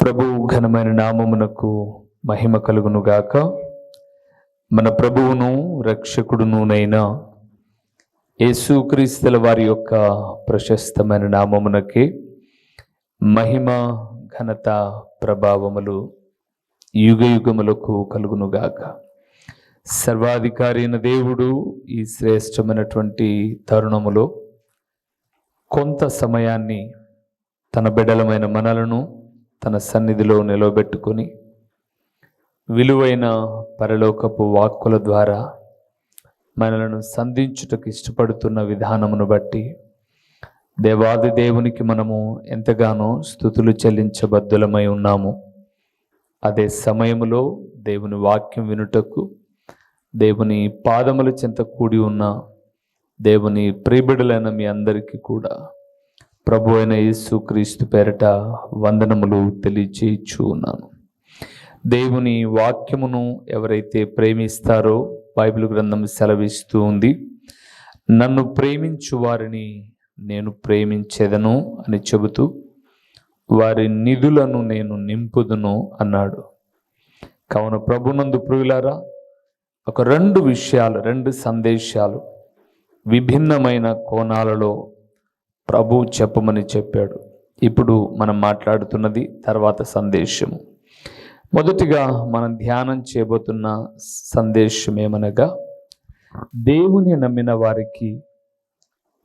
ప్రభు ఘనమైన నామమునకు మహిమ కలుగునుగాక. మన ప్రభువును రక్షకుడునునైన యేసుక్రీస్తుల వారి యొక్క ప్రశస్తమైన నామమునకి మహిమ ఘనత ప్రభావములు యుగయుగములకు కలుగునుగాక. సర్వాధికారి అయిన దేవుడు ఈ శ్రేష్టమైనటువంటి తరుణములో కొంత సమయాన్ని తన బిడ్డలమైన మనలను తన సన్నిధిలో నిలవబెట్టుకొని విలువైన పరలోకపు వాక్కుల ద్వారా మనలను సంధించుటకు ఇష్టపడుతున్న విధానమును బట్టి దేవాది దేవునికి మనము ఎంతగానో స్తుతులు చెల్లించబద్దులమై ఉన్నాము. అదే సమయములో దేవుని వాక్యం వినుటకు దేవుని పాదముల చెంత కూడి ఉన్న దేవుని ప్రియబిడ్డలైన మీ అందరికీ కూడా ప్రభు అయిన యేసుక్రీస్తు పేరట వందనములు తెలియచేయచ్చు ఉన్నాను. దేవుని వాక్యమును ఎవరైతే ప్రేమిస్తారో బైబిల్ గ్రంథం సెలవిస్తూ ఉంది, నన్ను ప్రేమించు వారిని నేను ప్రేమించెదను అని చెబుతూ వారి నిధులను నేను నింపుదును అన్నాడు. కావున ప్రభునందు ప్రియులారా, ఒక రెండు సందేశాలు విభిన్నమైన కోణాలలో ప్రభు చెప్పమని చెప్పాడు. ఇప్పుడు మనం మాట్లాడుతున్నది తర్వాత సందేశము. మొదటిగా మనం ధ్యానం చేయబోతున్న సందేశం ఏమనగా, దేవుని నమ్మిన వారికి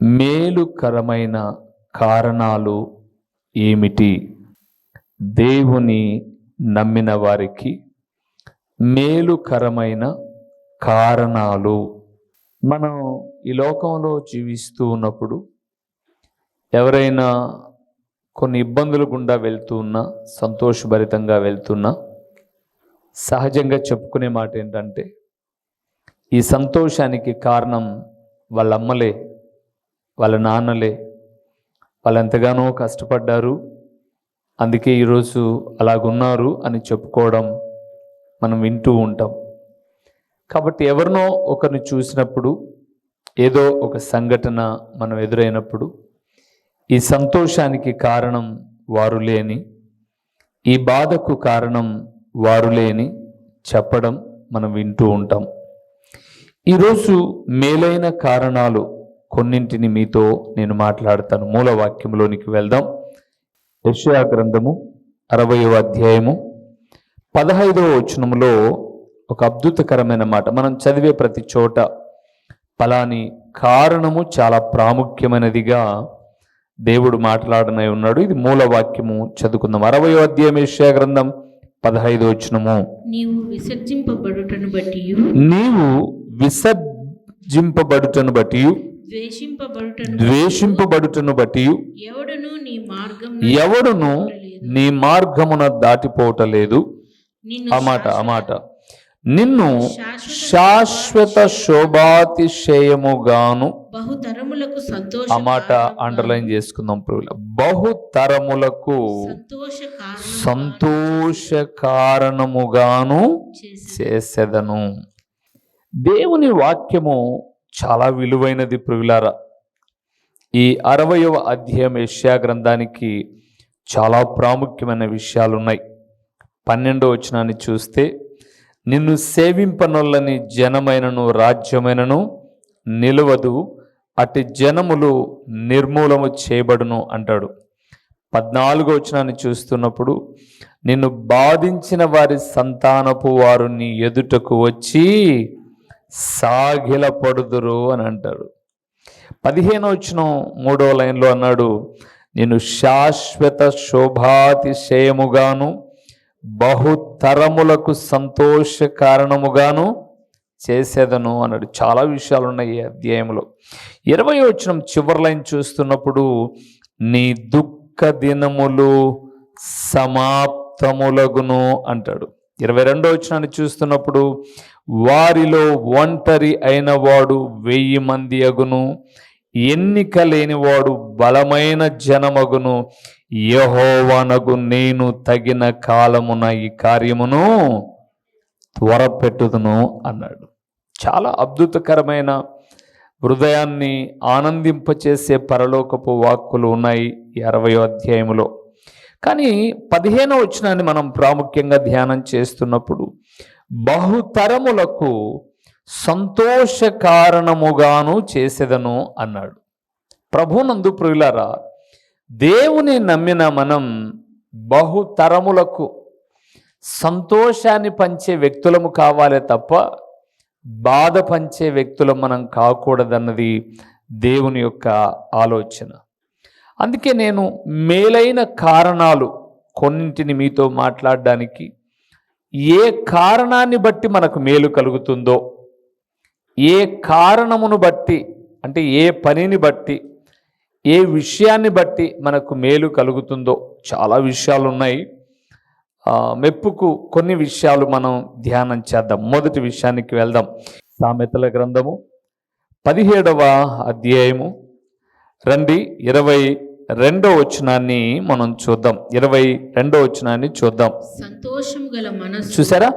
మేలుకరమైన కారణాలు ఏమిటి? దేవుని నమ్మిన వారికి మేలుకరమైన కారణాలు. మనం ఈ లోకంలో జీవిస్తూ ఉన్నప్పుడు ఎవరైనా కొన్ని ఇబ్బందులు గుండా వెళ్తూ ఉన్నా, సంతోషభరితంగా వెళ్తున్నా, సహజంగా చెప్పుకునే మాట ఏంటంటే, ఈ సంతోషానికి కారణం వాళ్ళ అమ్మలే, వాళ్ళ నాన్నలే, వాళ్ళు ఎంతగానో కష్టపడ్డారు, అందుకే ఈరోజు అలాగున్నారు అని చెప్పుకోవడం మనం వింటూ ఉంటాం. కాబట్టి ఎవరినో ఒకరిని చూసినప్పుడు, ఏదో ఒక సంఘటన మనం ఎదురైనప్పుడు ఈ సంతోషానికి కారణం వారులే అని, ఈ బాధకు కారణం వారులే అని చెప్పడం మనం వింటూ ఉంటాం. ఈరోజు మేలైన కారణాలు కొన్నింటిని మీతో నేను మాట్లాడతాను. మూలవాక్యంలోనికి వెళ్దాం. యెషయా గ్రంథము 60వ అధ్యాయము 15వ వచనములో ఒక అద్భుతకరమైన మాట. మనం చదివే ప్రతి చోట ఫలాని కారణము చాలా ప్రాముఖ్యమైనదిగా దేవుడు మాట్లాడనై ఉన్నాడు. ఇది మూలవాక్యము. చదువుకుందాం. 60వ అధ్యాయం యెషయా గ్రంథం 15వ వచనము. నీవు విసర్జింపబడుటను బట్టి ద్వేషింపబడుటను బట్టి ఎవడును నీ మార్గమున దాటిపోవటలేదు. ఆ మాట నిన్ను శాశ్వత శోభాతిశయముగాను, ఆ మాట అండర్లైన్ చేసుకుందాం ప్రియుల, బహుతరములకు సంతోష కారణముగాను చేసేదను. దేవుని వాక్యము చాలా విలువైనది ప్రియులారా. ఈ 60వ అధ్యాయం యెషయా గ్రంథానికి చాలా ప్రాముఖ్యమైన విషయాలు ఉన్నాయి. 12వ వచనాన్ని చూస్తే, నిన్ను సేవింపనొల్లని జనమైనను రాజ్యమైనను నిలవదు, అట్టి జనములు నిర్మూలము చేయబడును అంటాడు. 14వ వచనాన్ని చూస్తున్నప్పుడు, నిన్ను బాధించిన వారి సంతానపు వారు నీ ఎదుటకు వచ్చి సాగిలపడుదురు అని అంటాడు. 15వ వచనం 3వ లైన్లో అన్నాడు, నిన్ను శాశ్వత శోభాతిశయముగాను బహుతరములకు సంతోష కారణముగాను చేసేదను అన్నాడు. చాలా విషయాలు ఉన్నాయి ఈ అధ్యాయంలో. 20వ వచనం చివరి లైన్ చూస్తున్నప్పుడు, నీ దుఃఖ దినములు సమాప్తములగును అంటాడు. 22వ వచనాన్ని చూస్తున్నప్పుడు, వారిలో ఒంటరి అయిన వాడు 1000 మంది అగును, ఎన్నిక లేనివాడు బలమైన జనమగును, యెహోవానగు నేను తగిన కాలమున ఈ కార్యమును త్వరపెట్టుదును అన్నాడు. చాలా అద్భుతకరమైన హృదయాన్ని ఆనందింపచేసే పరలోకపు వాక్కులు ఉన్నాయి ఈ 60వ అధ్యాయములో. కానీ 15వ వచనాన్ని మనం ప్రాముఖ్యంగా ధ్యానం చేస్తున్నప్పుడు బహుతరములకు సంతోష కారణముగాను చేసేదను అన్నాడు. ప్రభునందు ప్రియులారా, దేవుని నమ్మిన మనం బహుతరములకు సంతోషాన్ని పంచే వ్యక్తులము కావాలే తప్ప బాధ పంచే వ్యక్తులం మనం కాకూడదన్నది దేవుని యొక్క ఆలోచన. అందుకే నేను మేలైన కారణాలు కొన్నింటిని మీతో మాట్లాడడానికి, ఏ కారణాన్ని బట్టి మనకు మేలు కలుగుతుందో, ఏ కారణమును బట్టి అంటే ఏ పనిని బట్టి, ఏ విషయాన్ని బట్టి మనకు మేలు కలుగుతుందో చాలా విషయాలు ఉన్నాయి. మెప్పుకు కొన్ని విషయాలు మనం ధ్యానం చేద్దాం. మొదటి విషయానికి వెళ్దాం. సామెతల గ్రంథము 17వ అధ్యాయము రండి 22వ వచనాన్ని మనం చూద్దాం. 22వ వచనాన్ని చూద్దాం. సంతోషము గల మనస్సు, చూసారా,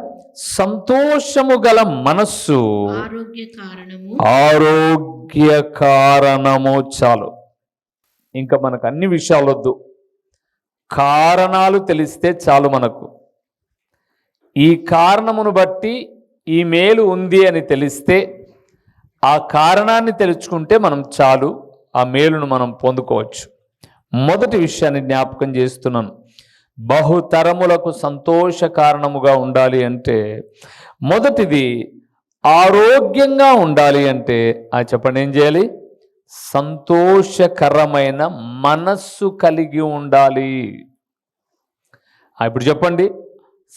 సంతోషము గల మనస్సు ఆరోగ్య కారణము. చాలు, ఇంకా మనకు అన్ని విషయాలు వద్దు, కారణాలు తెలిస్తే చాలు. మనకు ఈ కారణమును బట్టి ఈ మేలు ఉంది అని తెలిస్తే, ఆ కారణాన్ని తెలుసుకుంటే మనం చాలు, ఆ మేలును మనం పొందుకోవచ్చు. మొదటి విషయాన్ని జ్ఞాపకం చేస్తున్నాను. బహుతరములకు సంతోష కారణముగా ఉండాలి అంటే, మొదటిది ఆరోగ్యంగా ఉండాలి అంటే చెప్పండి, ఏం చేయాలి? సంతోషకరమైన మనస్సు కలిగి ఉండాలి. ఇప్పుడు చెప్పండి,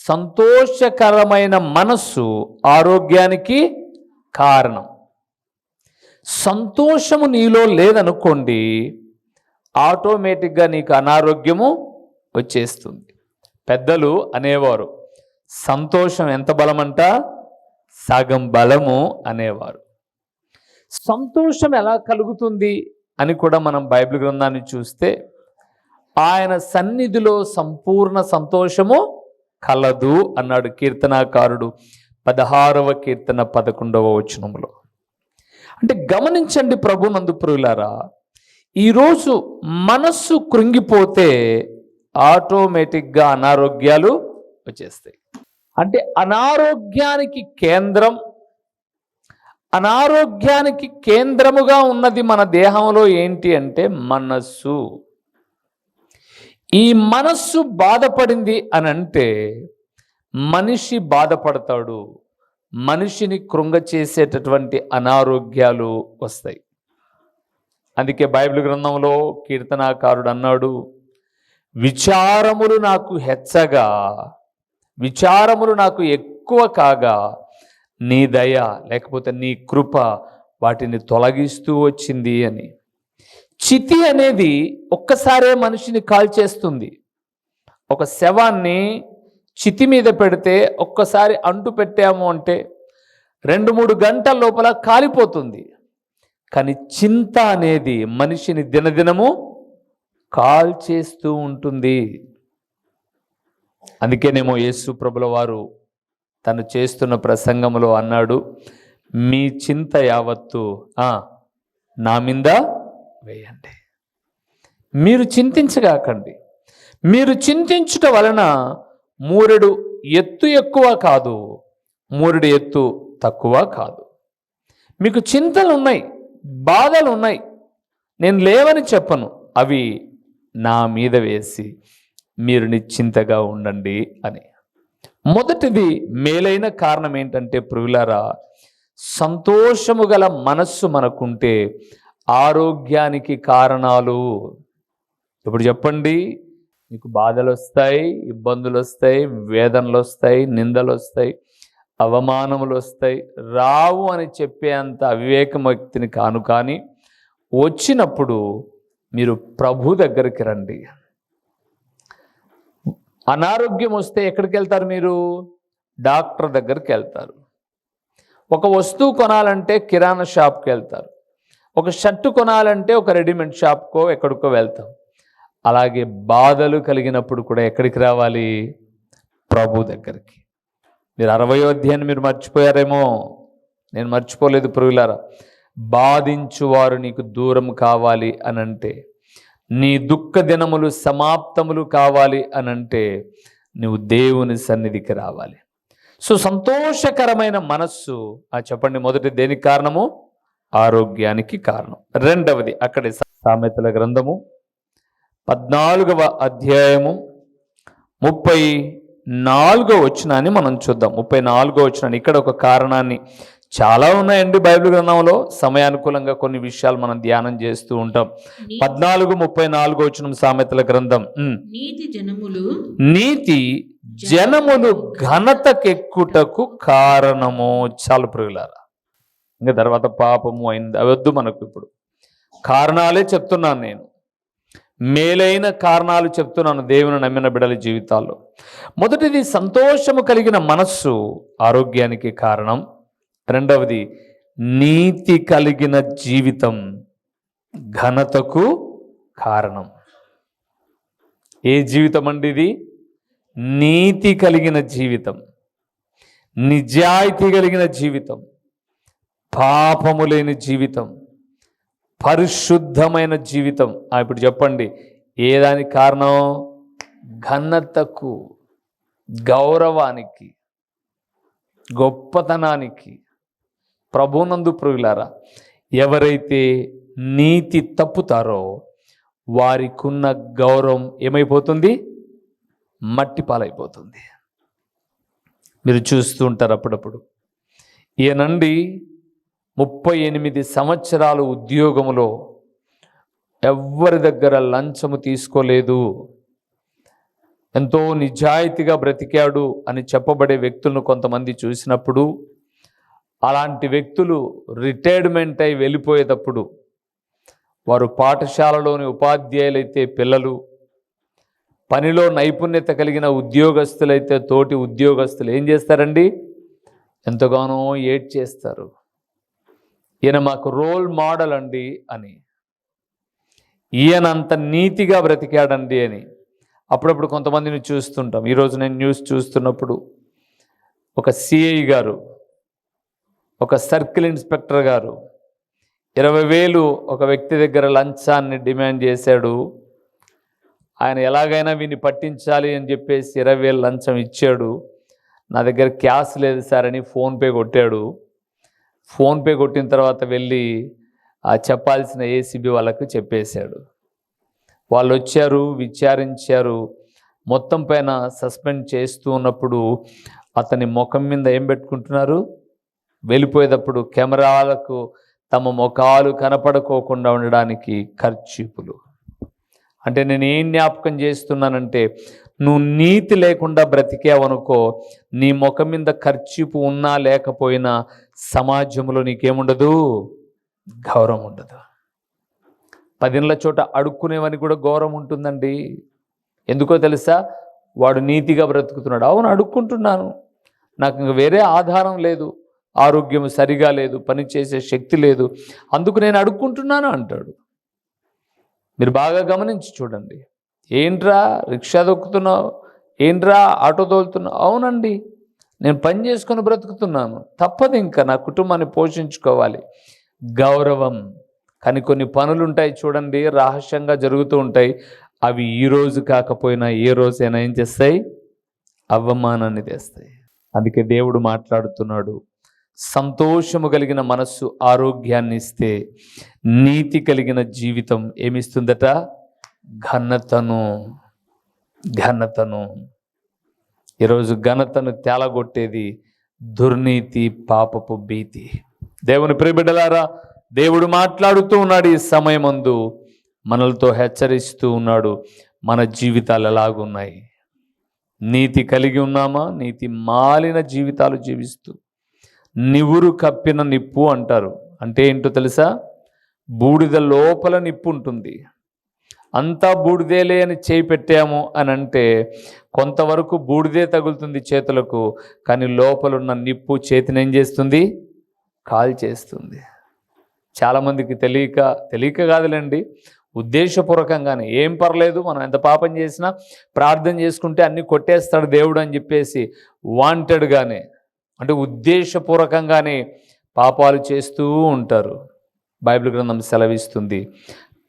సంతోషకరమైన మనస్సు ఆరోగ్యానికి కారణం. సంతోషము నీలో లేదనుకోండి, ఆటోమేటిక్గా నీకు అనారోగ్యము వచ్చేస్తుంది. పెద్దలు అనేవారు, సంతోషం ఎంత బలమంట? సగం బలము అనేవారు. సంతోషం ఎలా కలుగుతుంది అని కూడా మనం బైబిల్ గ్రంథాన్ని చూస్తే, ఆయన సన్నిధిలో సంపూర్ణ సంతోషము కలదు అన్నాడు కీర్తనాకారుడు 16వ కీర్తన 11వ వచనములో. అంటే గమనించండి ప్రభునందు ప్రియులారా, ఈరోజు మనస్సు కృంగిపోతే ఆటోమేటిక్గా అనారోగ్యాలు వచ్చేస్తాయి. అంటే అనారోగ్యానికి కేంద్రముగా ఉన్నది మన దేహంలో ఏంటి అంటే మనస్సు. ఈ మనస్సు బాధపడింది అని అంటే మనిషి బాధపడతాడు, మనిషిని కృంగ చేసేటటువంటి అనారోగ్యాలు వస్తాయి. అందుకే బైబిల్ గ్రంథంలో కీర్తనాకారుడు అన్నాడు, విచారములు నాకు హెచ్చగా, విచారములు నాకు ఎక్కువ కాగా, నీ దయ లేకపోతే నీ కృప వాటిని తొలగిస్తూ వచ్చింది అని. చితి అనేది ఒక్కసారే మనిషిని కాల్చేస్తుంది. ఒక శవాన్ని చితి మీద పెడితే ఒక్కసారి అంటు పెట్టాము అంటే 2-3 గంటల లోపల కాలిపోతుంది. కానీ చింత అనేది మనిషిని దినదినము కాల్చేస్తూ ఉంటుంది. అందుకేనేమో యేసు ప్రభుల వారు తను చేస్తున్న ప్రసంగంలో అన్నాడు, మీ చింత యావత్తు నా మీద వేయండి. మీరు చింతించగాకండి. మీరు చింతించుట వలన మూరెడు ఎత్తు ఎక్కువ కాదు, మూరెడు ఎత్తు తక్కువ కాదు. మీకు చింతలు ఉన్నాయి, బాధలు ఉన్నాయి, నేను లేవని చెప్పను, అవి నా మీద వేసి మీరు నిశ్చింతగా ఉండండి అని. మొదటిది మేలైన కారణం ఏంటంటే ప్రియులారా, సంతోషము గల మనస్సు మనకుంటే ఆరోగ్యానికి కారణాలు. ఇప్పుడు చెప్పండి, మీకు బాధలు వస్తాయి, ఇబ్బందులు వస్తాయి, వేదనలు వస్తాయి, నిందలు వస్తాయి, అవమానములు వస్తాయి. రావు అని చెప్పేంత అవివేకం వ్యక్తిని కాను, కానీ వచ్చినప్పుడు మీరు ప్రభు దగ్గరికి రండి. అనారోగ్యం వస్తే ఎక్కడికి వెళ్తారు? మీరు డాక్టర్ దగ్గరికి వెళ్తారు. ఒక వస్తువు కొనాలంటే కిరాణా షాప్కి వెళ్తారు. ఒక షర్టు కొనాలంటే ఒక రెడీమేడ్ షాప్కో ఎక్కడికో వెళ్తాం. అలాగే బాధలు కలిగినప్పుడు కూడా ఎక్కడికి రావాలి? ప్రభు దగ్గరికి. మీరు 60వ అధ్యాయాన్ని మీరు మర్చిపోయారేమో, నేను మర్చిపోలేదు ప్రియులారా. బాధించువారు నీకు దూరం కావాలి అని అంటే నీ దుఃఖ దినములు సమాప్తములు కావాలి అనంటే నువ్వు దేవుని సన్నిధికి రావాలి. సో సంతోషకరమైన మనస్సు చెప్పండి, మొదటి దేనికి కారణము? ఆరోగ్యానికి కారణం. రెండవది అక్కడే సామెతల గ్రంథము 14వ అధ్యాయము 34వ వచనాన్ని మనం చూద్దాం. 34వ వచనాన్ని, ఇక్కడ ఒక కారణాన్ని, చాలా ఉన్నాయండి బైబిల్ గ్రంథంలో, సమయానుకూలంగా కొన్ని విషయాలు మనం ధ్యానం చేస్తూ ఉంటాం. 14:34 వచనం సామెతల గ్రంథం. నీతి జనములు ఘనతకెక్కుటకు కారణము. చాలు ప్రియులారా, ఇంకా తర్వాత పాపము అయింది అవద్దు మనకు. ఇప్పుడు కారణాలే చెప్తున్నాను నేను, మేలైన కారణాలు చెప్తున్నాను దేవుని నమ్మిన బిడ్డల జీవితాల్లో. మొదటిది సంతోషము కలిగిన మనస్సు ఆరోగ్యానికి కారణం. రెండవది నీతి కలిగిన జీవితం ఘనతకు కారణం. ఏ జీవితం అండి ఇది? నీతి కలిగిన జీవితం, నిజాయితీ కలిగిన జీవితం, పాపము లేని జీవితం, పరిశుద్ధమైన జీవితం. ఇప్పుడు చెప్పండి, ఏదానికి కారణం? ఘనతకు, గౌరవానికి, గొప్పతనానికి. ప్రభునందు ప్రియులారా, ఎవరైతే నీతి తప్పుతారో వారికున్న గౌరవం ఏమైపోతుంది? మట్టి పాలైపోతుంది. మీరు చూస్తూ ఉంటారు అప్పుడప్పుడు, ఈయనండి 38 సంవత్సరాలు ఉద్యోగంలో ఎవ్వరి దగ్గర లంచము తీసుకోలేదు, ఎంతో నిజాయితీగా బ్రతికాడు అని చెప్పబడే వ్యక్తులను కొంతమంది చూసినప్పుడు, అలాంటి వ్యక్తులు రిటైర్మెంట్ అయి వెళ్ళిపోయేటప్పుడు వారు పాఠశాలలోని ఉపాధ్యాయులైతే పిల్లలు, పనిలో నైపుణ్యత కలిగిన ఉద్యోగస్తులైతే తోటి ఉద్యోగస్తులు ఏం చేస్తారండి? ఎంతగానో ఏడ్ చేస్తారు. ఈయన మాకు రోల్ మోడల్ అండి అని, ఈయన అంత నీతిగా బ్రతికాడండి అని. అప్పుడప్పుడు కొంతమందిని చూస్తుంటాం. ఈరోజు నేను న్యూస్ చూస్తున్నప్పుడు ఒక సిఐ గారు, ఒక సర్కిల్ ఇన్స్పెక్టర్ గారు 20,000 ఒక వ్యక్తి దగ్గర లంచాన్ని డిమాండ్ చేశాడు. ఆయన ఎలాగైనా వీని పట్టించాలి అని చెప్పేసి 20,000 లంచం ఇచ్చాడు. నా దగ్గర క్యాష్ లేదు సార్ అని ఫోన్పే కొట్టాడు. ఫోన్పే కొట్టిన తర్వాత వెళ్ళి చెప్పాల్సిన ఏసీబీ వాళ్ళకు చెప్పేశాడు. వాళ్ళు వచ్చారు, విచారించారు. మొత్తం పైన సస్పెండ్ చేస్తూ ఉన్నప్పుడు అతని ముఖం మీద ఏం పెట్టుకుంటున్నారు? వెళ్ళిపోయేటప్పుడు కెమెరాలకు తమ ముఖాలు కనపడుకోకుండా ఉండడానికి కర్చీపులు. అంటే నేను ఏం జ్ఞాపకం చేస్తున్నానంటే, నువ్వు నీతి లేకుండా బ్రతికావనుకో, నీ ముఖం మీద కర్చీపు ఉన్నా లేకపోయినా సమాజంలో నీకేముండదు? గౌరవం ఉండదు. 10 చోట అడుక్కునేవని కూడా గౌరవం ఉంటుందండి. ఎందుకో తెలుసా? వాడు నీతిగా బ్రతుకుతున్నాడు. అవును, అడుక్కుంటున్నాను, నాకు ఇంక వేరే ఆధారం లేదు, ఆరోగ్యం సరిగా లేదు, పని చేసే శక్తి లేదు, అందుకు నేను అడుక్కుంటున్నాను అంటాడు. మీరు బాగా గమనించి చూడండి. ఏంట్రా రిక్షా దొక్కుతున్నావు, ఏంట్రా ఆటో తోలుతున్నావు? అవునండి, నేను పని చేసుకొని బ్రతుకుతున్నాను, తప్పదు, ఇంకా నా కుటుంబాన్ని పోషించుకోవాలి. గౌరవం. కానీ కొన్ని పనులు ఉంటాయి చూడండి, రహస్యంగా జరుగుతూ ఉంటాయి. అవి ఈరోజు కాకపోయినా ఏ రోజైనా ఏం చేస్తాయి? అవమానాన్ని తెస్తాయి. అందుకే దేవుడు మాట్లాడుతున్నాడు, సంతోషము కలిగిన మనస్సు ఆరోగ్యాన్ని ఇస్తే, నీతి కలిగిన జీవితం ఏమిస్తుందట? ఘనతను. ఘనతను. ఈరోజు ఘనతను తేలగొట్టేది దుర్నీతి, పాపపు భీతి. దేవుని ప్రియబిడ్డలారా, దేవుడు మాట్లాడుతూ ఉన్నాడు. ఈ సమయమందు మనలతో హెచ్చరిస్తూ ఉన్నాడు. మన జీవితాలు ఎలాగున్నాయి? నీతి కలిగి ఉన్నామా? నీతి మాలిన జీవితాలు జీవిస్తూ, నివురు కప్పిన నిప్పు అంటారు. అంటే ఏంటో తెలుసా? బూడిద లోపల నిప్పు ఉంటుంది. అంతా బూడిదేలే అని చేయి పెట్టాము అని అంటే కొంతవరకు బూడిదే తగులుతుంది చేతులకు, కానీ లోపలున్న నిప్పు చేతిని ఏం చేస్తుంది? కాల్ చేస్తుంది. చాలామందికి తెలియక కాదులేండి, ఉద్దేశపూర్వకంగానే, ఏం పర్లేదు, మనం ఎంత పాపం చేసినా ప్రార్థన చేసుకుంటే అన్నీ కొట్టేస్తాడు దేవుడు అని చెప్పేసి వాంటెడ్గానే, అంటే ఉద్దేశపూర్వకంగానే పాపాలు చేస్తూ ఉంటారు. బైబిల్ గ్రంథం సెలవిస్తుంది,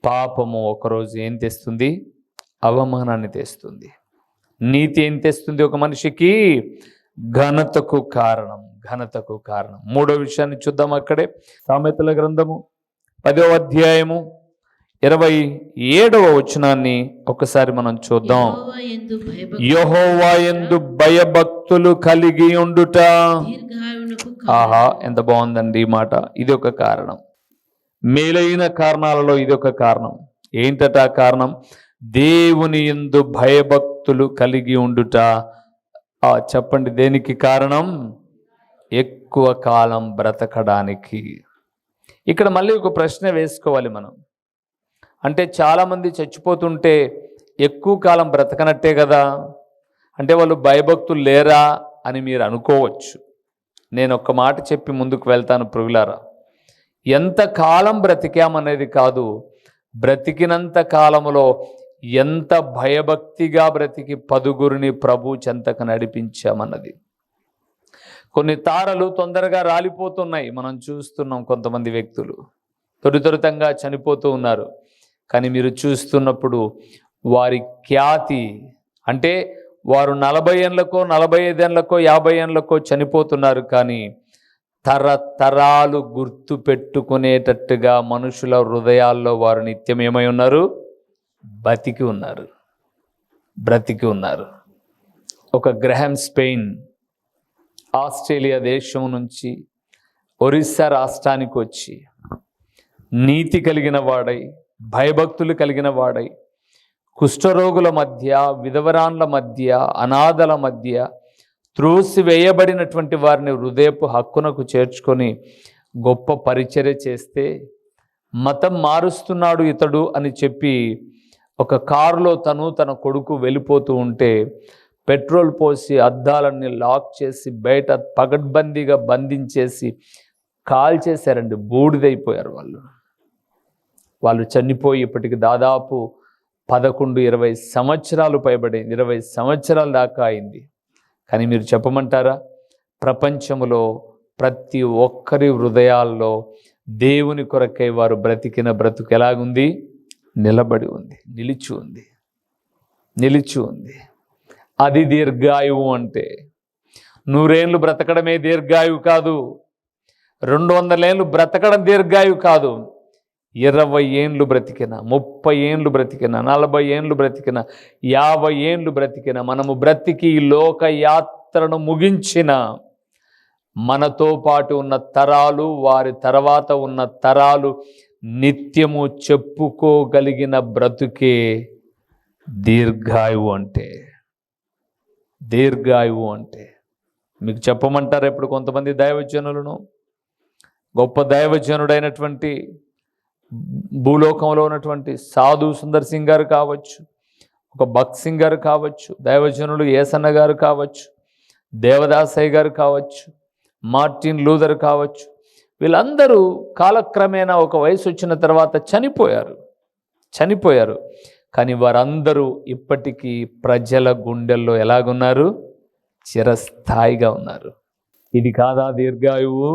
పాపము ఒకరోజు ఏం తెస్తుంది? అవమానాన్ని తెస్తుంది. నీతి ఏం తెస్తుంది ఒక మనిషికి? ఘనతకు కారణం. ఘనతకు కారణం. మూడో విషయాన్ని చూద్దాం. అక్కడే సామెతల గ్రంథము 10వ అధ్యాయము 27వ వచనాన్ని ఒకసారి మనం చూద్దాం. యెహోవా యందు భయభక్తులు కలిగి ఉండుట. ఆహా, ఎంత బాగుందండి ఈ మాట. ఇది ఒక కారణం. మేలైన కారణాలలో ఇది ఒక కారణం. ఏంటట ఆ కారణం? దేవుని యందు భయభక్తులు కలిగి ఉండుట. చెప్పండి, దేనికి కారణం? ఎక్కువ కాలం బ్రతకడానికి. ఇక్కడ మళ్ళీ ఒక ప్రశ్న వేసుకోవాలి మనం. అంటే చాలామంది చచ్చిపోతుంటే ఎక్కువ కాలం బ్రతకనట్టే కదా, అంటే వాళ్ళు భయభక్తులు లేరా అని మీరు అనుకోవచ్చు. నేను ఒక్క మాట చెప్పి ముందుకు వెళ్తాను ప్రియులారా. ఎంత కాలం బ్రతికామనేది కాదు, బ్రతికినంత కాలంలో ఎంత భయభక్తిగా బ్రతికి పదుగురిని ప్రభు చెంతకు నడిపించామన్నది. కొన్ని తారలు తొందరగా రాలిపోతున్నాయి, మనం చూస్తున్నాం. కొంతమంది వ్యక్తులు త్వరితంగా చనిపోతూ ఉన్నారు. కానీ మీరు చూస్తున్నప్పుడు వారి ఖ్యాతి, అంటే వారు 40 ఏళ్ళకో 45 ఏళ్ళకో 50 ఏళ్ళకో చనిపోతున్నారు, కానీ తరతరాలు గుర్తు పెట్టుకునేటట్టుగా మనుషుల హృదయాల్లో వారు నిత్యం ఏమై ఉన్నారు? బ్రతికి ఉన్నారు. బ్రతికి ఉన్నారు. ఒక గ్రహాం స్పెయిన్ ఆస్ట్రేలియా దేశం నుంచి ఒరిస్సా రాష్ట్రానికి వచ్చి నీతి కలిగిన వాడై, భయభక్తులు కలిగిన వాడై, కుష్ఠరోగుల మధ్య, విధవరాన్ల మధ్య, అనాథల మధ్య త్రోసివేయబడినటువంటి వారిని హృదయపు హక్కునకు చేర్చుకొని గొప్ప పరిచర్య చేస్తే, మతం మారుస్తున్నాడు ఇతడు అని చెప్పి ఒక కారులో తన కొడుకు వెళ్ళిపోతూ ఉంటే పెట్రోల్ పోసి అద్దాలన్నీ లాక్ చేసి బయట పగడ్బందీగా బంధించేసి కాల్చేశారండి. బూడిదైపోయారు వాళ్ళు చనిపోయి ఇప్పటికి దాదాపు 11-20 సంవత్సరాలు పైబడింది. 20 సంవత్సరాల దాకా అయింది. కానీ మీరు చెప్పమంటారా, ప్రపంచంలో ప్రతి ఒక్కరి హృదయాల్లో దేవుని కొరకై వారు బ్రతికిన బ్రతుకు ఎలాగుంది? నిలబడి ఉంది, నిలిచి ఉంది, నిలిచి ఉంది. అది దీర్ఘాయువు. అంటే 100 ఏళ్ళు బ్రతకడమే దీర్ఘాయువు కాదు, 200 ఏళ్ళు బ్రతకడం దీర్ఘాయువు కాదు. 20 ఏళ్ళు బ్రతికిన, 30 ఏళ్ళు బ్రతికిన, 40 ఏళ్ళు బ్రతికిన, 50 ఏళ్ళు బ్రతికిన, మనము బ్రతికి ఈ లోక యాత్రను ముగించిన మనతో పాటు ఉన్న తరాలు, వారి తర్వాత ఉన్న తరాలు నిత్యము చెప్పుకోగలిగిన బ్రతుకే దీర్ఘాయువు. అంటే దీర్ఘాయువు అంటే మీకు చెప్పమంటారు. ఇప్పుడు కొంతమంది దైవజనులను, గొప్ప దైవజనుడైనటువంటి భూలోకంలో ఉన్నటువంటి సాధు సుందర్ సింగ్ గారు కావచ్చు, ఒక భక్త్ సింగ్ గారు కావచ్చు, దైవజనుడు ఏసన్న గారు కావచ్చు, దేవదాసయ్య గారు కావచ్చు, మార్టిన్ లూథర్ కావచ్చు, వీళ్ళందరూ కాలక్రమేణా ఒక వయసు వచ్చిన తర్వాత చనిపోయారు. కానీ వారందరూ ఇప్పటికీ ప్రజల గుండెల్లో ఎలాగున్నారు? చిరస్థాయిగా ఉన్నారు. ఇది కాదా దీర్ఘాయువు?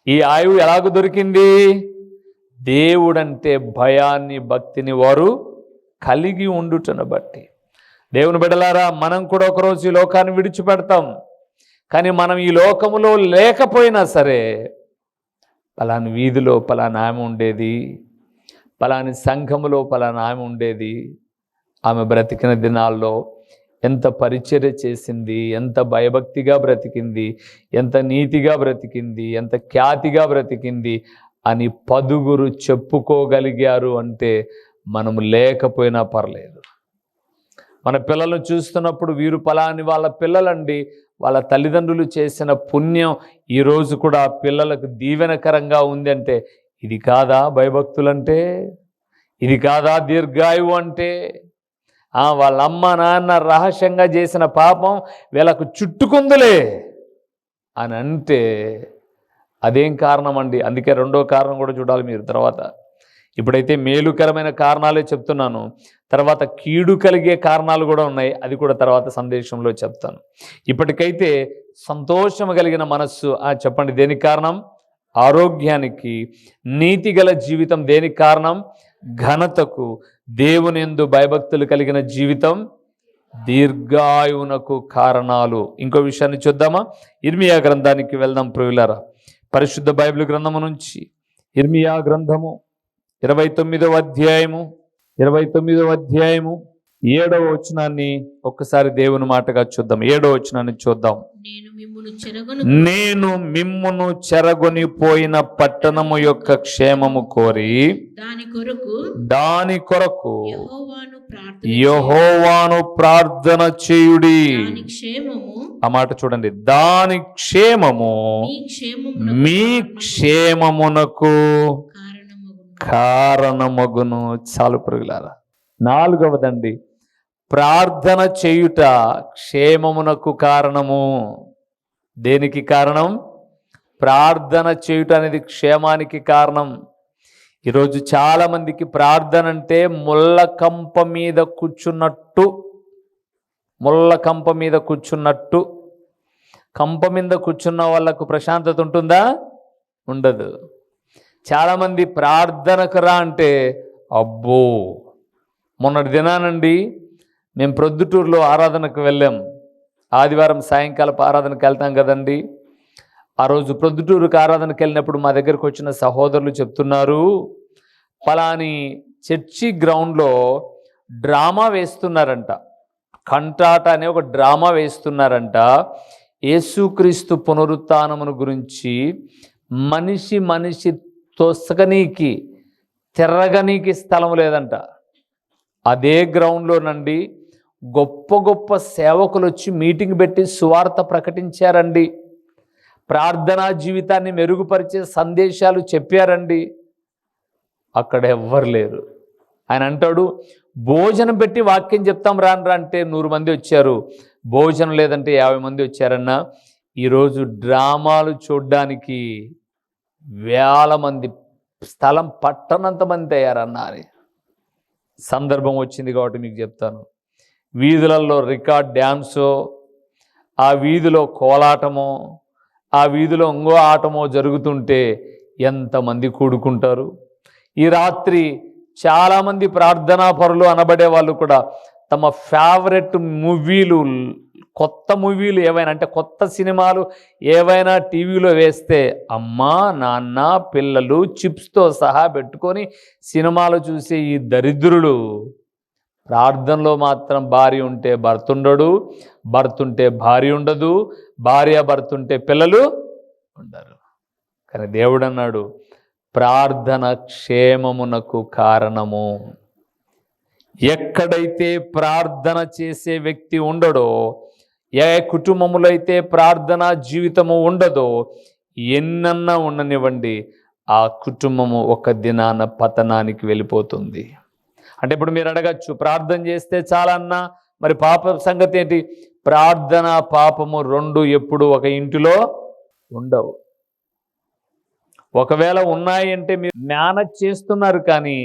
ఈ ఆయువు ఎలాగ దొరికింది? దేవుడంటే భయాన్ని, భక్తిని వారు కలిగి ఉండుటను బట్టి. దేవుని బిడ్డలారా, మనం కూడా ఒకరోజు ఈ లోకాన్ని విడిచిపెడతాం. కానీ మనం ఈ లోకములో లేకపోయినా సరే, పలాని వీధిలో పలానా ఆమె ఉండేది, పలాని సంఘములో పలానా ఆమె ఉండేది, ఆమె బ్రతికిన దినాల్లో ఎంత పరిచర్య చేసింది, ఎంత భయభక్తిగా బ్రతికింది, ఎంత నీతిగా బ్రతికింది, ఎంత ఖ్యాతిగా బ్రతికింది అని 10 చెప్పుకోగలిగారు. అంటే మనము లేకపోయినా పర్లేదు. మన పిల్లలను చూస్తున్నప్పుడు వీరు పలాని వాళ్ళ పిల్లలండి, వాళ్ళ తల్లిదండ్రులు చేసిన పుణ్యం ఈరోజు కూడా ఆ పిల్లలకు దీవెనకరంగా ఉంది. అంటే ఇది కాదా భయభక్తులంటే? ఇది కాదా దీర్ఘాయువు అంటే? వాళ్ళ అమ్మ నాన్న రహస్యంగా చేసిన పాపం వీళ్ళకు చుట్టుకుందులే అని అంటే అదేం కారణం అండి? అందుకే రెండో కారణం కూడా చూడాలి మీరు తర్వాత. ఇప్పుడైతే మేలుకరమైన కారణాలే చెప్తున్నాను, తర్వాత కీడు కలిగే కారణాలు కూడా ఉన్నాయి, అది కూడా తర్వాత సందేశంలో చెప్తాను. ఇప్పటికైతే సంతోషం కలిగిన మనస్సు, చెప్పండి దేనికి కారణం? ఆరోగ్యానికి. నీతి గల జీవితం దేనికి కారణం? ఘనతకు, దేవుని యందు భయభక్తులు కలిగిన జీవితం దీర్ఘాయువునకు కారణాలు. ఇంకో విషయాన్ని చూద్దామా? ఇర్మియా గ్రంథానికి వెళ్దాం ప్రియులారా. పరిశుద్ధ బైబిల్ గ్రంథము నుంచి ఇర్మియా గ్రంథము 29వ అధ్యాయము 7వ వచనాన్ని ఒక్కసారి దేవుని మాటగా చూద్దాం. 7వ వచనాన్ని చూద్దాం. నేను మిమ్మును చెరగొనిపోయిన పట్టణము యొక్క క్షేమము కోరి దాని కొరకు యెహోవాను ప్రార్థన చేయుడి. ఆ మాట చూడండి. దాని క్షేమము మీ క్షేమమునకు కారణమగును. చాలు ప్రియులారా. 4వదండి, ప్రార్థన చేయుట క్షేమమునకు కారణము. దేనికి కారణం? ప్రార్థన చేయుట అనేది క్షేమానికి కారణం. ఈరోజు చాలా మందికి ప్రార్థన అంటే ముళ్ళ కంప మీద కూర్చున్నట్టు. కంప మీద కూర్చున్న వాళ్ళకు ప్రశాంతత ఉంటుందా? ఉండదు. చాలామంది ప్రార్థనకు రా అంటే అబ్బో. మొన్నటి దినానండి మేము ప్రొద్దుటూరులో ఆరాధనకు వెళ్ళాం. ఆదివారం సాయంకాలపు ఆరాధనకు వెళ్తాం కదండి. ఆ రోజు ప్రొద్దుటూరుకు ఆరాధనకు వెళ్ళినప్పుడు మా దగ్గరకు వచ్చిన సహోదరులు చెప్తున్నారు, పలాని చర్చి గ్రౌండ్లో డ్రామా వేస్తున్నారంట. కంటాట అనే ఒక డ్రామా వేస్తున్నారంట. యేసుక్రీస్తు పునరుత్థానమును గురించి మనిషి తొసగనీకి తిరగనీకి స్థలం లేదంట. అదే గ్రౌండ్లోనండి గొప్ప సేవకులు వచ్చి మీటింగ్ పెట్టి సువార్త ప్రకటించారండి. ప్రార్థనా జీవితాన్ని మెరుగుపరిచే సందేశాలు చెప్పారండి. అక్కడ ఎవ్వరు లేరు. ఆయన అంటాడు, భోజనం పెట్టి వాక్యం చెప్తాం రానరా అంటే 100 మంది వచ్చారు. భోజనం లేదంటే 50 మంది వచ్చారన్నా. ఈరోజు డ్రామాలు చూడ్డానికి వేల మంది, స్థలం పట్టనంత మంది తయారన్నా అని సందర్భం వచ్చింది కాబట్టి మీకు చెప్తాను. వీధులలో రికార్డ్ డ్యాన్సో, ఆ వీధిలో కోలాటమో, ఆ వీధిలో ఇంకో ఆటమో జరుగుతుంటే ఎంతమంది కూడుకుంటారు. ఈ రాత్రి చాలామంది ప్రార్థనా పరులు అనబడే వాళ్ళు కూడా తమ ఫేవరెట్ మూవీలు, కొత్త మూవీలు ఏవైనా అంటే కొత్త సినిమాలు ఏవైనా టీవీలో వేస్తే అమ్మా నాన్న పిల్లలు చిప్స్తో సహా పెట్టుకొని సినిమాలు చూసే ఈ దరిద్రులు ప్రార్థనలో మాత్రం భార్య ఉంటే భర్త ఉండడు, భర్త ఉంటే భార్య ఉండదు, భార్య భర్త ఉంటే పిల్లలు ఉండరు. కానీ దేవుడు అన్నాడు, ప్రార్థన క్షేమమునకు కారణము. ఎక్కడైతే ప్రార్థన చేసే వ్యక్తి ఉండడో, ఏ కుటుంబములో అయితే ప్రార్థనా జీవితము ఉండదో, ఎన్నన్నా ఉండనివ్వండి, ఆ కుటుంబము ఒక దినాన పతనానికి వెళ్ళిపోతుంది. అంటే ఇప్పుడు మీరు అడగచ్చు, ప్రార్థన చేస్తే చాలన్నా, మరి పాప సంగతి ఏంటి? ప్రార్థన పాపము 2 ఎప్పుడు ఒక ఇంటిలో ఉండవు. ఒకవేళ ఉన్నాయి అంటే మీరు మేనేజ్ చేస్తున్నారు, కానీ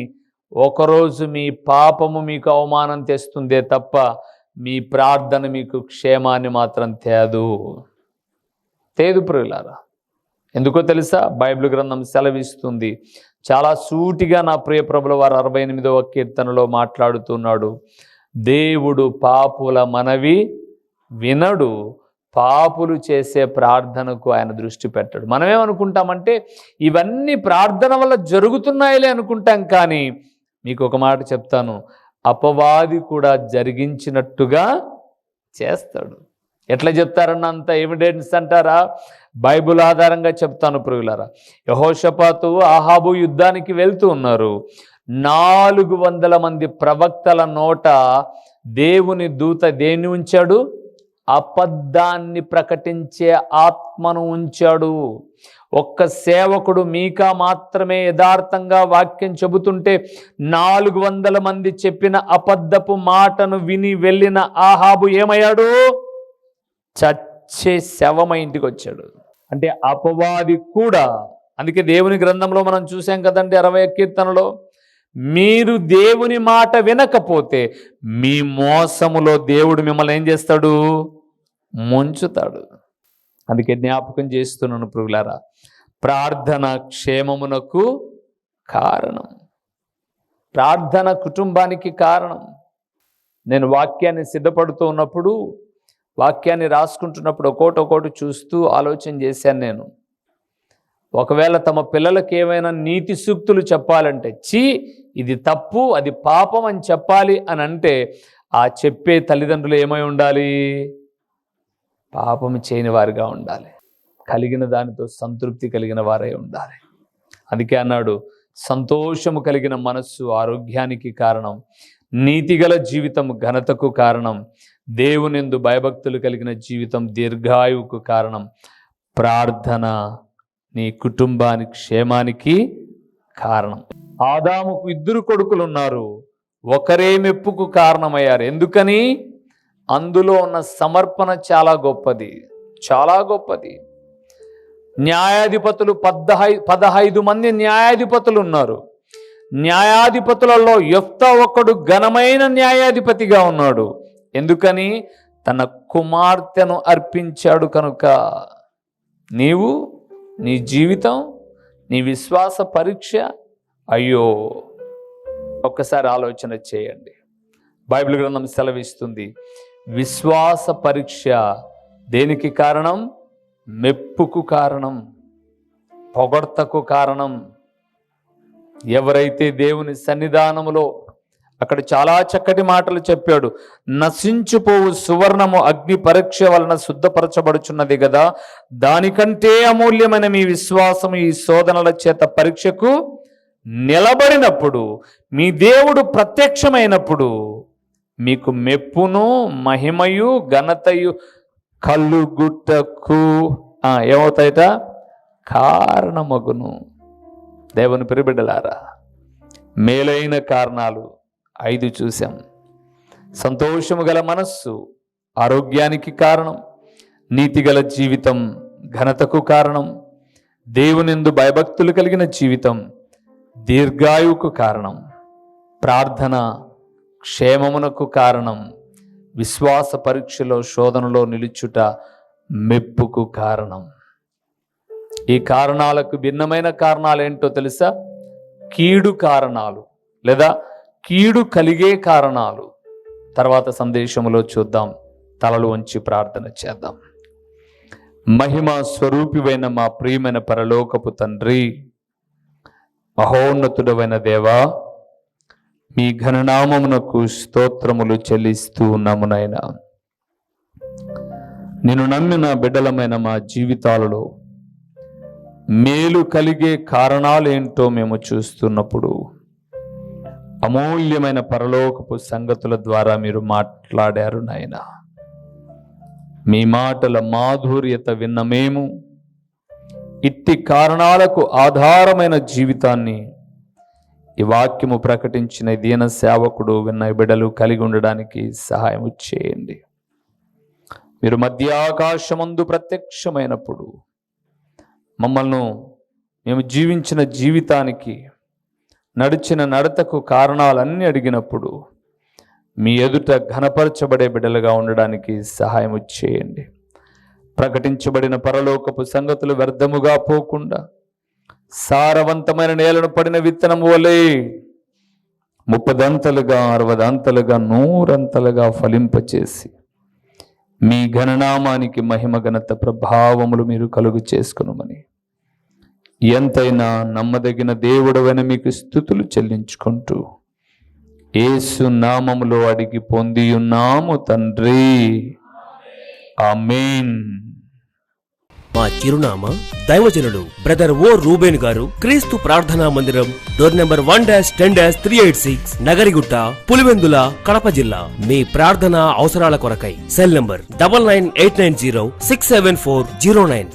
ఒకరోజు మీ పాపము మీకు అవమానం తెస్తుందే తప్ప మీ ప్రార్థన మీకు క్షేమాన్ని మాత్రం తేదు ప్రియులారా. ఎందుకో తెలుసా? బైబిల్ గ్రంథం సెలవిస్తుంది. చాలా సూటిగా నా ప్రియ ప్రభుల వారు 68వ కీర్తనలో మాట్లాడుతున్నాడు. దేవుడు పాపుల మనవి వినడు, పాపులు చేసే ప్రార్థనకు ఆయన దృష్టి పెట్టడు. మనమేమనుకుంటామంటే ఇవన్నీ ప్రార్థన వల్ల జరుగుతున్నాయిలే అనుకుంటాం. కానీ మీకు ఒక మాట చెప్తాను, అపవాది కూడా జరిగించినట్టుగా చేస్తాడు. ఎట్లా చెప్తారన్న అంత ఎవిడెన్స్ అంటారా? బైబిల్ ఆధారంగా చెప్తాను ప్రియులారా. యెహోషాపాతు ఆహాబు యుద్ధానికి వెళ్తూ ఉన్నారు. 400 మంది ప్రవక్తల నోట దేవుని దూత దేన్ని ఉంచాడు? అబద్ధాన్ని ప్రకటించే ఆత్మను ఉంచాడు. ఒక్క సేవకుడు మీకా మాత్రమే యథార్థంగా వాక్యం చెబుతుంటే 400 మంది చెప్పిన అబద్ధపు మాటను విని వెళ్ళిన ఆహాబు ఏమయ్యాడు? చచ్చే శవమై ఇంటికి వచ్చాడు. అంటే అపవాది కూడా. అందుకే దేవుని గ్రంథంలో మనం చూసాం కదండి, 60వ కీర్తనలో, మీరు దేవుని మాట వినకపోతే మీ మోసములో దేవుడు మిమ్మల్ని ఏం చేస్తాడు? ముంచుతాడు. అందుకే జ్ఞాపకం చేస్తున్నాను ప్రియులారా, ప్రార్థన క్షేమమునకు కారణం. ప్రార్థన కుటుంబానికి కారణం. నేను వాక్యాన్ని సిద్ధపడుతూ ఉన్నప్పుడు, వాక్యాన్ని రాసుకుంటున్నప్పుడు ఒక్కోటి చూస్తూ ఆలోచన చేశాను. నేను ఒకవేళ తమ పిల్లలకి ఏమైనా నీతి సూక్తులు చెప్పాలంటే, ఇది తప్పు, అది పాపం అని చెప్పాలి అని అంటే, ఆ చెప్పే తల్లిదండ్రులు ఏమై ఉండాలి? పాపం చేయని వారిగా ఉండాలి, కలిగిన దానితో సంతృప్తి కలిగిన వారై ఉండాలి. అందుకే అన్నాడు, సంతోషము కలిగిన మనస్సు ఆరోగ్యానికి కారణం, నీతిగల జీవితం ఘనతకు కారణం, దేవునియందు భయభక్తులు కలిగిన జీవితం దీర్ఘాయువుకు కారణం, ప్రార్థన నీ కుటుంబానికి క్షేమానికి కారణం. ఆదాముకు 2 కొడుకులు ఉన్నారు, ఒకరే మెప్పుకు కారణమయ్యారు. ఎందుకని? అందులో ఉన్న సమర్పణ చాలా గొప్పది, చాలా గొప్పది. న్యాయాధిపతులు 15 మంది న్యాయాధిపతులు ఉన్నారు. న్యాయాధిపతులలో యెఫ్తా ఒకడు ఘనమైన న్యాయాధిపతిగా ఉన్నాడు. ఎందుకని? తన కుమార్తెను అర్పించాడు కనుక. నీవు, నీ జీవితం, నీ విశ్వాస పరీక్ష, అయ్యో ఒక్కసారి ఆలోచన చేయండి. బైబిల్ గ్రంథం సెలవిస్తుంది, విశ్వాస పరీక్ష దేనికి కారణం? మెప్పుకు కారణం, పొగడ్తకు కారణం. ఎవరైతే దేవుని సన్నిధానములో, అక్కడ చాలా చక్కటి మాటలు చెప్పాడు, నశించిపోవు సువర్ణము అగ్ని పరీక్ష వలన శుద్ధపరచబడుచున్నది కదా, దానికంటే అమూల్యమైన మీ విశ్వాసము ఈ శోధనల చేత పరీక్షకు నిలబడినప్పుడు, మీ దేవుడు ప్రత్యక్షమైనప్పుడు మీకు మెప్పును మహిమయు ఘనతయు కలుగుటకు ఏమవుతాయట? కారణమగును. దేవుని ప్రియబిడ్డలారా, మేలైన కారణాలు 5 చూసాం. సంతోషము గల మనస్సు ఆరోగ్యానికి కారణం, నీతిగల జీవితం ఘనతకు కారణం, దేవునియందు భయభక్తులు కలిగిన జీవితం దీర్ఘాయువుకు కారణం, ప్రార్థన క్షేమమునకు కారణం, విశ్వాస పరీక్షలో శోధనలో నిలుచుట మెప్పుకు కారణం. ఈ కారణాలకు భిన్నమైన కారణాలు ఏంటో తెలుసా? కీడు కారణాలు లేదా కీడు కలిగే కారణాలు. తర్వాత సందేశంలో చూద్దాం. తలలు వంచి ప్రార్థన చేద్దాం. మహిమ స్వరూపివైన మా ప్రియమైన పరలోకపు తండ్రి, మహోన్నతుడమైన దేవా, మీ ఘననామమునకు స్తోత్రములు చెల్లిస్తూ ఉన్నాము నాయనా. నిన్ను నమ్మిన బిడ్డలమైన మా జీవితాలలో మేలు కలిగే కారణాలేంటో మేము చూస్తున్నప్పుడు, అమూల్యమైన పరలోకపు సంగతుల ద్వారా మీరు మాట్లాడారు నాయనా. మీ మాటల మాధుర్యత విన్న మేము ఇట్టి కారణాలకు ఆధారమైన జీవితాన్ని ఈ వాక్యము ప్రకటించిన దీన సేవకుడు విన్న బిడ్డలు కలిగి ఉండడానికి సహాయం చేయండి. మీరు మధ్యాకాశమందు ప్రత్యక్షమైనప్పుడు మమ్మల్ని మేము జీవించిన జీవితానికి, నడిచిన నడతకు కారణాలన్నీ అడిగినప్పుడు మీ ఎదుట ఘనపరచబడే బిడ్డలుగా ఉండడానికి సహాయం చేయండి. ప్రకటించబడిన పరలోకపు సంగతులు వ్యర్థముగా పోకుండా సారవంతమైన నేలను పడిన విత్తనము వలె 30 అంతలుగా 60 అంతలుగా 100 అంతలుగా ఫలింపచేసి మీ ఘననామానికి మహిమ ఘనత ప్రభావములు మీరు కలుగు చేసుకునమని ఎంతైనా నమ్మదగిన దేవుడవైన మీకు స్తుతులు చెల్లించుకుంటూ యేసు నామములో అడిగి పొంది ఉన్నాము తండ్రి, ఆమేన్. మా చిరునామా దైవజనులు బ్రదర్ ఓ రూబేన్ గారు, క్రీస్తు ప్రార్థనా మందిరం, డోర్ నెంబర్ 1-10-386, నగరిగుట్ట, పులివెందుల, కడప జిల్లా. మీ ప్రార్థనా అవసరాల కొరకై సెల్ నంబర్ 9989067409.